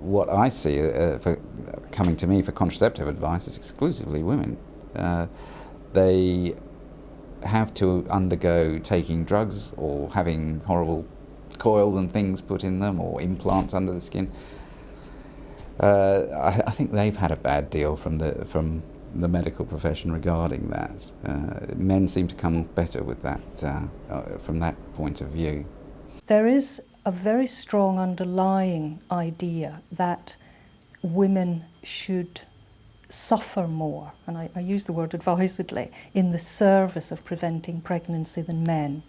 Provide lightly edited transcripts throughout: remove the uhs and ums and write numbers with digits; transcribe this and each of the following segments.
what I see for coming to me for contraceptive advice is exclusively women. They have to undergo taking drugs or having horrible coils and things put in them, or implants under the skin. I think they've had a bad deal from the medical profession regarding that. Men seem to come better with that from that point of view. There is a very strong underlying idea that women should suffer more, and I use the word advisedly, in the service of preventing pregnancy than men.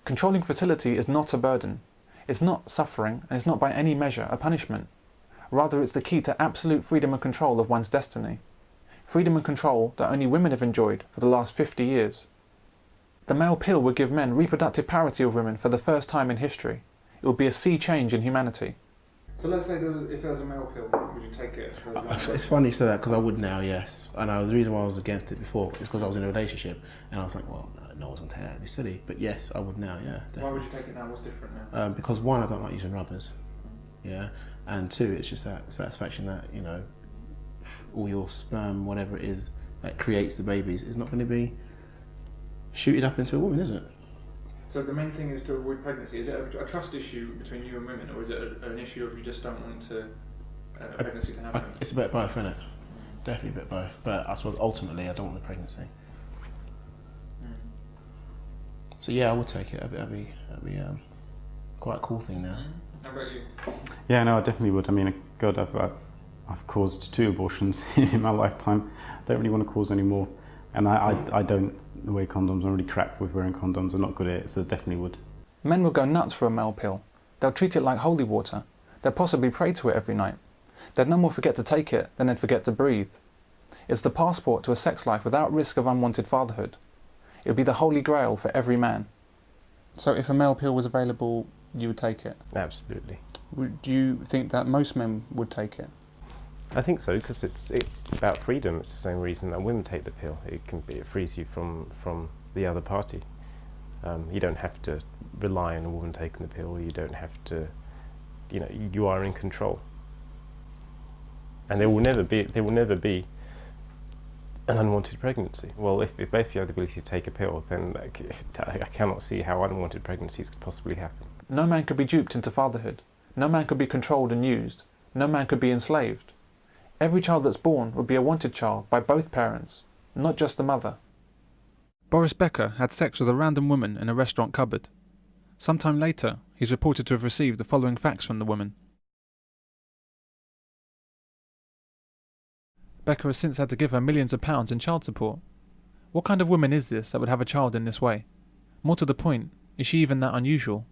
Controlling fertility is not a burden. It's not suffering, and it's not by any measure a punishment. Rather, it's the key to absolute freedom and control of one's destiny. Freedom and control that only women have enjoyed for the last 50 years. The male pill would give men reproductive parity of women for the first time in history. It would be a sea change in humanity. So let's say if there was a male pill, would you take it? It's funny you say that, because I would now, yes. And the reason why I was against it before is because I was in a relationship, and I was like, well, no one's going to take that, it'd be silly. But yes, I would now, yeah. Definitely. Why would you take it now? What's different now? Because one, I don't like using rubbers, yeah. And two, it's just that satisfaction that, you know, all your sperm, whatever it is that creates the babies, is not going to be shooted up into a woman, is it? So the main thing is to avoid pregnancy. Is it a trust issue between you and women, or is it an issue of you just don't want a pregnancy to happen? It's a bit of both, isn't it? Definitely a bit of both. But I suppose ultimately I don't want the pregnancy. So yeah, I would take it. That'd be quite a cool thing now. How about you? Yeah, no, I definitely would. I mean, God, I've caused 2 abortions in my lifetime. I don't really want to cause any more. And I don't wear condoms. I'm really crap with wearing condoms. I'm not good at it, so I definitely would. Men will go nuts for a male pill. They'll treat it like holy water. They'll possibly pray to it every night. They'd no more forget to take it than they'd forget to breathe. It's the passport to a sex life without risk of unwanted fatherhood. It would be the holy grail for every man. So if a male pill was available, you would take it? Absolutely. Do you think that most men would take it? I think so, because it's about freedom. It's the same reason that women take the pill. It frees you from the other party. You don't have to rely on a woman taking the pill. You don't have to, you know, you are in control. And there will never be an unwanted pregnancy. Well, if both you have the ability to take a pill, then I cannot see how unwanted pregnancies could possibly happen. No man could be duped into fatherhood. No man could be controlled and used. No man could be enslaved. Every child that's born would be a wanted child by both parents, not just the mother. Boris Becker had sex with a random woman in a restaurant cupboard. Sometime later, he's reported to have received the following facts from the woman. Becker has since had to give her millions of pounds in child support. What kind of woman is this that would have a child in this way? More to the point, is she even that unusual?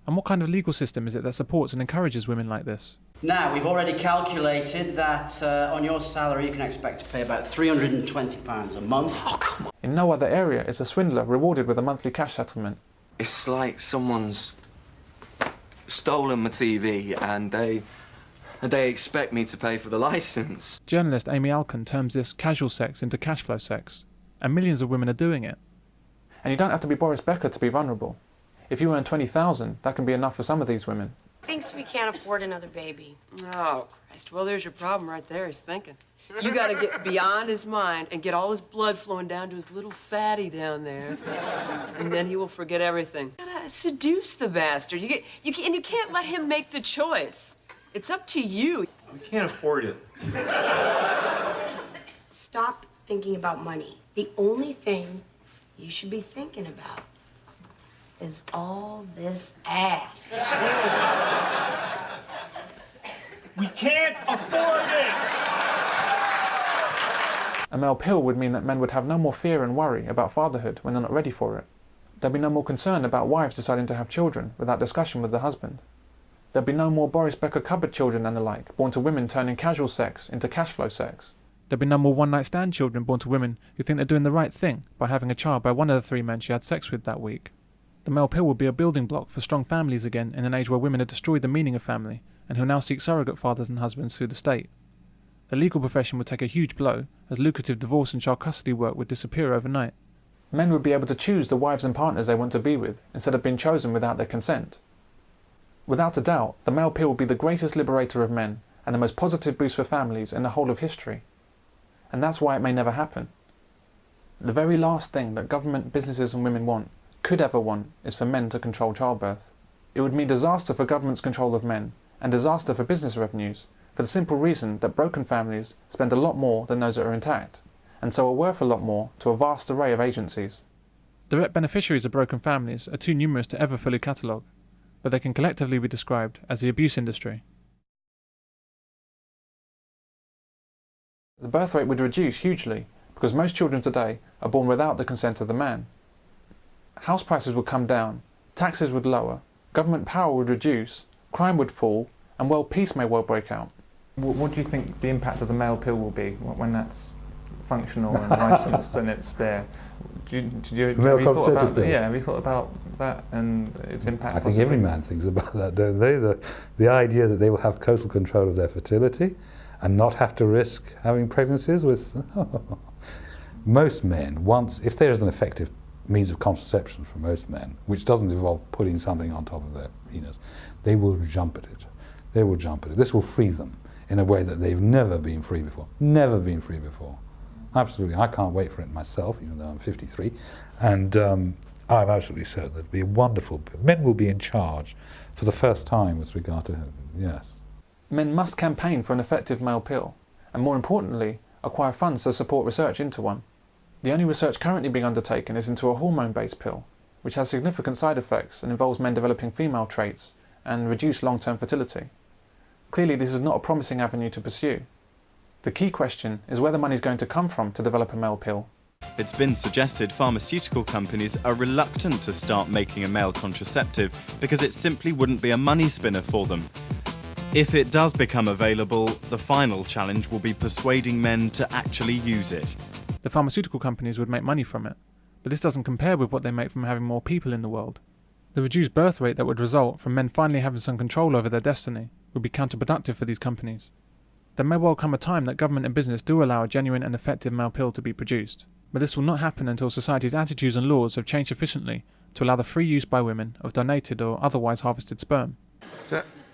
And what kind of legal system is it that supports and encourages women like this? Now, we've already calculated that on your salary you can expect to pay about £320 a month. Oh, come on. In no other area is a swindler rewarded with a monthly cash settlement. It's like someone's stolen my TV and they expect me to pay for the licence. Journalist Amy Alkin terms this casual sex into cash flow sex, and millions of women are doing it. And you don't have to be Boris Becker to be vulnerable. If you earn $20,000, that can be enough for some of these women. Thinks we can't afford another baby. Oh, Christ. Well, there's your problem right there. He's thinking. You gotta get beyond his mind and get all his blood flowing down to his little fatty down there. And then he will forget everything. You gotta seduce the bastard. You can't let him make the choice. It's up to you. We can't afford it. Stop thinking about money. The only thing you should be thinking about is all this ass. We can't afford it! A male pill would mean that men would have no more fear and worry about fatherhood when they're not ready for it. There'd be no more concern about wives deciding to have children without discussion with the husband. There'd be no more Boris Becker cupboard children and the like, born to women turning casual sex into cash flow sex. There'd be no more one-night stand children born to women who think they're doing the right thing by having a child by one of the 3 men she had sex with that week. The male pill would be a building block for strong families again in an age where women had destroyed the meaning of family and who now seek surrogate fathers and husbands through the state. The legal profession would take a huge blow as lucrative divorce and child custody work would disappear overnight. Men would be able to choose the wives and partners they want to be with instead of being chosen without their consent. Without a doubt, the male pill would be the greatest liberator of men and the most positive boost for families in the whole of history. And that's why it may never happen. The very last thing that government, businesses and women could ever want, is for men to control childbirth. It would mean disaster for government's control of men, and disaster for business revenues, for the simple reason that broken families spend a lot more than those that are intact, and so are worth a lot more to a vast array of agencies. Direct beneficiaries of broken families are too numerous to ever fully catalogue, but they can collectively be described as the abuse industry. The birth rate would reduce hugely, because most children today are born without the consent of the man. House prices would come down, taxes would lower, government power would reduce, crime would fall, and world peace may well break out. What do you think the impact of the male pill will be when that's functional and licensed and it's there? Have you thought about that? Yeah, have you thought about that and its impact? I think every man thinks about that, don't they? The idea that they will have total control of their fertility and not have to risk having pregnancies with... Most men, if there is an effective means of contraception for most men, which doesn't involve putting something on top of their penis, they will jump at it. They will jump at it. This will free them in a way that they've never been free before. Never been free before. Absolutely. I can't wait for it myself, even though I'm 53. And I'm absolutely certain that it'll be wonderful. Men will be in charge for the first time with regard to, yes. Men must campaign for an effective male pill, and more importantly, acquire funds to support research into one. The only research currently being undertaken is into a hormone-based pill, which has significant side effects and involves men developing female traits and reduced long-term fertility. Clearly, this is not a promising avenue to pursue. The key question is where the money is going to come from to develop a male pill. It's been suggested pharmaceutical companies are reluctant to start making a male contraceptive because it simply wouldn't be a money spinner for them. If it does become available, the final challenge will be persuading men to actually use it. The pharmaceutical companies would make money from it, but this doesn't compare with what they make from having more people in the world. The reduced birth rate that would result from men finally having some control over their destiny would be counterproductive for these companies. There may well come a time that government and business do allow a genuine and effective male pill to be produced, but this will not happen until society's attitudes and laws have changed sufficiently to allow the free use by women of donated or otherwise harvested sperm.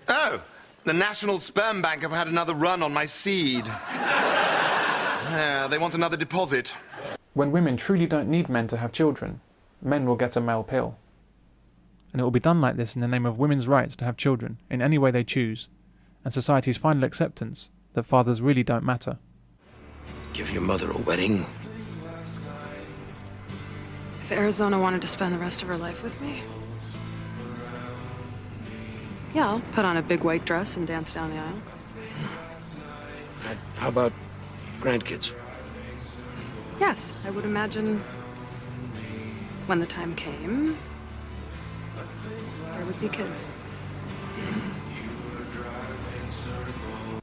Oh! The National Sperm Bank have had another run on my seed. Yeah, they want another deposit. When women truly don't need men to have children, men will get a male pill. And it will be done like this in the name of women's rights to have children in any way they choose, and society's final acceptance that fathers really don't matter. Give your mother a wedding. If Arizona wanted to spend the rest of her life with me, yeah, I'll put on a big white dress and dance down the aisle. How about grandkids? Yes, I would imagine when the time came, there would be kids.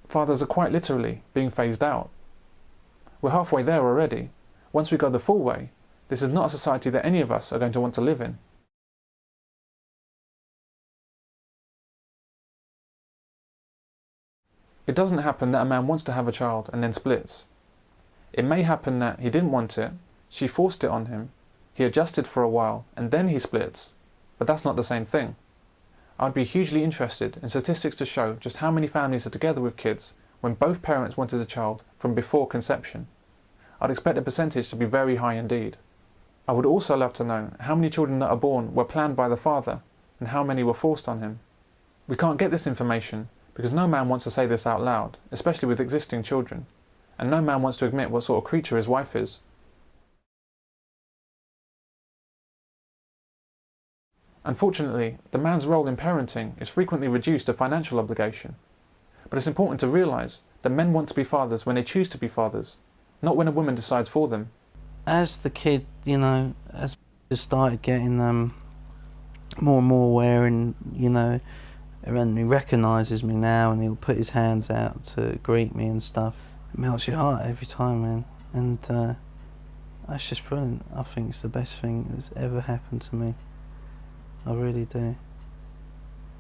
Fathers are quite literally being phased out. We're halfway there already. Once we go the full way, this is not a society that any of us are going to want to live in. It doesn't happen that a man wants to have a child and then splits. It may happen that he didn't want it, she forced it on him, he adjusted for a while, and then he splits. But that's not the same thing. I'd be hugely interested in statistics to show just how many families are together with kids when both parents wanted a child from before conception. I'd expect the percentage to be very high indeed. I would also love to know how many children that are born were planned by the father and how many were forced on him. We can't get this information because no man wants to say this out loud, especially with existing children, and no man wants to admit what sort of creature his wife is. Unfortunately, the man's role in parenting is frequently reduced to financial obligation. But it's important to realise that men want to be fathers when they choose to be fathers, not when a woman decides for them. As the kid, you know, as he started getting more and more aware, and you know, and he recognises me now, and he'll put his hands out to greet me and stuff. It melts your heart every time, man. And that's just brilliant. I think it's the best thing that's ever happened to me. I really do.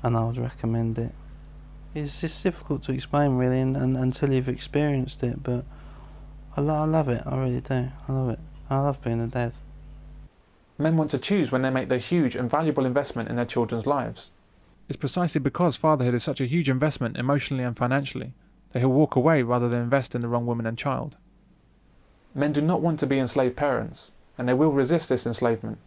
And I would recommend it. It's just difficult to explain, really, and until you've experienced it, but I love it. I really do. I love it. I love being a dad. Men want to choose when they make their huge and valuable investment in their children's lives. It's precisely because fatherhood is such a huge investment emotionally and financially that he'll walk away rather than invest in the wrong woman and child. Men do not want to be enslaved parents, and they will resist this enslavement